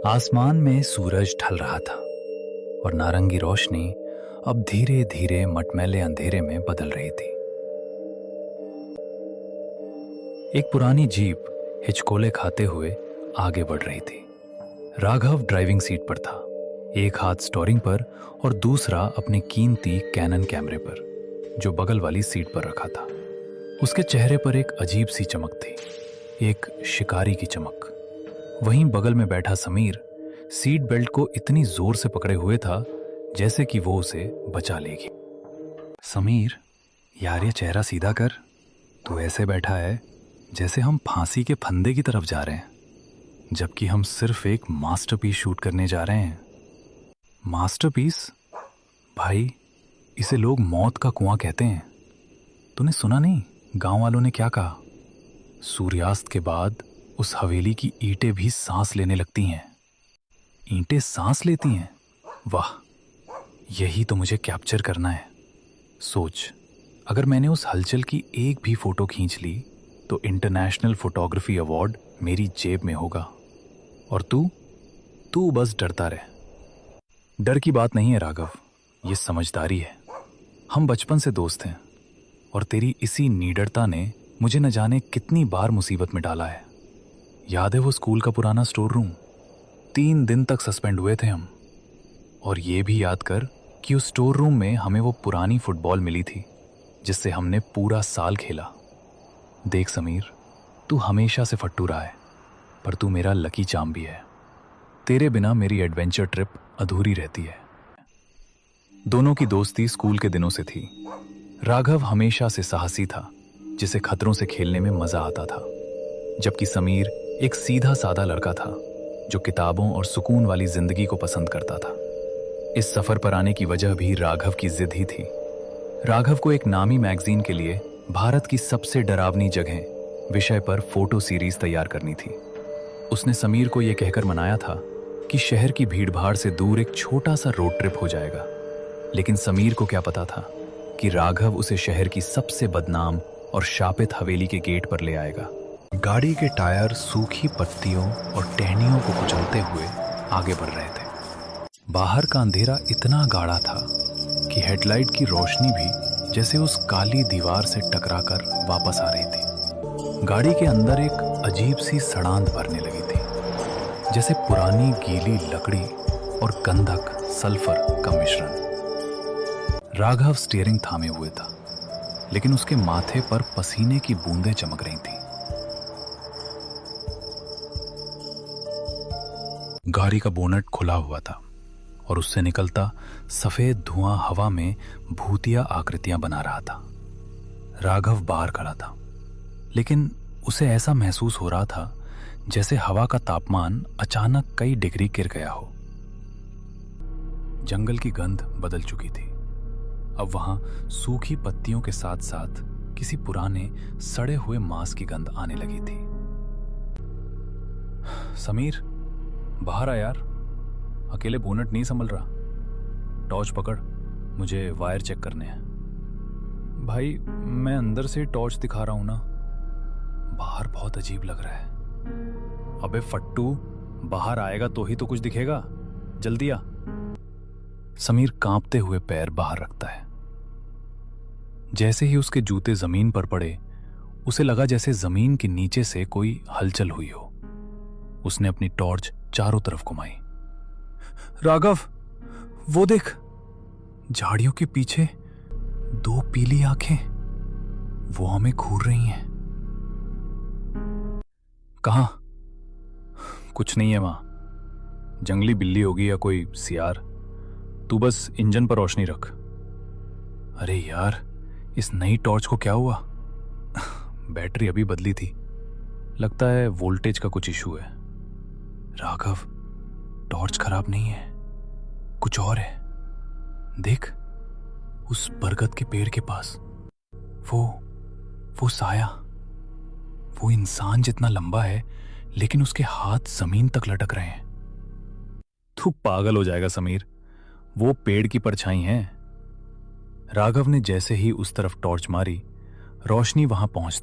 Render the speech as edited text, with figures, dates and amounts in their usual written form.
आसमान में सूरज ढल रहा था और नारंगी रोशनी अब धीरे धीरे मटमैले अंधेरे में बदल रही थी। एक पुरानी जीप हिचकोले खाते हुए आगे बढ़ रही थी। राघव ड्राइविंग सीट पर था, एक हाथ स्टीयरिंग पर और दूसरा अपने कीमती कैनन कैमरे पर, जो बगल वाली सीट पर रखा था। उसके चेहरे पर एक अजीब सी चमक थी, एक शिकारी की चमक। वहीं बगल में बैठा समीर सीट बेल्ट को इतनी जोर से पकड़े हुए था जैसे कि वो उसे बचा लेगी। समीर, यार ये चेहरा सीधा कर। तू ऐसे बैठा है जैसे हम फांसी के फंदे की तरफ जा रहे हैं, जबकि हम सिर्फ एक मास्टरपीस शूट करने जा रहे हैं। मास्टरपीस? भाई, इसे लोग मौत का कुआं कहते हैं। तूने सुना नहीं गांव वालों ने क्या कहा? सूर्यास्त के बाद उस हवेली की ईंटें भी सांस लेने लगती हैं। ईंटें सांस लेती हैं? वाह, यही तो मुझे कैप्चर करना है। सोच, अगर मैंने उस हलचल की एक भी फोटो खींच ली तो इंटरनेशनल फोटोग्राफी अवार्ड मेरी जेब में होगा। और तू बस डरता रहे। डर की बात नहीं है राघव, ये समझदारी है। हम बचपन से दोस्त हैं और तेरी इसी निडरता ने मुझे न जाने कितनी बार मुसीबत में डाला है। याद है वो स्कूल का पुराना स्टोर रूम? 3 दिन तक सस्पेंड हुए थे हम। और ये भी याद कर कि उस स्टोर रूम में हमें वो पुरानी फुटबॉल मिली थी जिससे हमने पूरा साल खेला। देख समीर, तू हमेशा से फट्टू रहा है, पर तू मेरा लकी चार्म भी है। तेरे बिना मेरी एडवेंचर ट्रिप अधूरी रहती है। दोनों की दोस्ती स्कूल के दिनों से थी। राघव हमेशा से साहसी था, जिसे खतरों से खेलने में मजा आता था, जबकि समीर एक सीधा साधा लड़का था जो किताबों और सुकून वाली जिंदगी को पसंद करता था। इस सफर पर आने की वजह भी राघव की जिद ही थी। राघव को एक नामी मैगजीन के लिए भारत की सबसे डरावनी जगह विषय पर फोटो सीरीज तैयार करनी थी। उसने समीर को यह कहकर मनाया था कि शहर की भीड़भाड़ से दूर एक छोटा सा रोड ट्रिप हो जाएगा, लेकिन समीर को क्या पता था कि राघव उसे शहर की सबसे बदनाम और शापित हवेली के गेट पर ले आएगा। गाड़ी के टायर सूखी पत्तियों और टहनियों को कुचलते हुए आगे बढ़ रहे थे। बाहर का अंधेरा इतना गाढ़ा था कि हेडलाइट की रोशनी भी जैसे उस काली दीवार से टकराकर वापस आ रही थी। गाड़ी के अंदर एक अजीब सी सड़ांध भरने लगी थी, जैसे पुरानी गीली लकड़ी और गंधक सल्फर का मिश्रण। राघव स्टीयरिंग थामे हुए था, लेकिन उसके माथे पर पसीने की बूंदें चमक रही थीं। गाड़ी का बोनट खुला हुआ था और उससे निकलता सफेद धुआं हवा में भूतिया आकृतियां बना रहा था। राघव बाहर खड़ा था, लेकिन उसे ऐसा महसूस हो रहा था जैसे हवा का तापमान अचानक कई डिग्री गिर गया हो। जंगल की गंध बदल चुकी थी। अब वहां सूखी पत्तियों के साथ साथ किसी पुराने सड़े हुए मांस की गंध आने लगी थी। समीर, बाहर आ यार, अकेले बोनट नहीं संभल रहा। टॉर्च पकड़, मुझे वायर चेक करने हैं। भाई, मैं अंदर से टॉर्च दिखा रहा हूं ना। बाहर बहुत अजीब लग रहा है। अबे फट्टू, बाहर आएगा तो ही तो कुछ दिखेगा। जल्दी आ। समीर कांपते हुए पैर बाहर रखता है। जैसे ही उसके जूते जमीन पर पड़े, उसे लगा जैसे जमीन के नीचे से कोई हलचल हुई हो। उसने अपनी टॉर्च चारों तरफ घुमाई। राघव, वो देख, झाड़ियों के पीछे 2 पीली आंखें, वो हमें घूर रही हैं। कहां? कुछ नहीं है वहां, जंगली बिल्ली होगी या कोई सियार। तू बस इंजन पर रोशनी रख। अरे यार, इस नई टॉर्च को क्या हुआ? बैटरी अभी बदली थी, लगता है वोल्टेज का कुछ इशू है। राघव, टॉर्च खराब नहीं है, कुछ और है। देख, उस बरगद के पेड़ के पास वो साया, वो इंसान जितना लंबा है, लेकिन उसके हाथ जमीन तक लटक रहे हैं। तू पागल हो जाएगा समीर, वो पेड़ की परछाई है। राघव ने जैसे ही उस तरफ टॉर्च मारी, रोशनी वहां पहुंच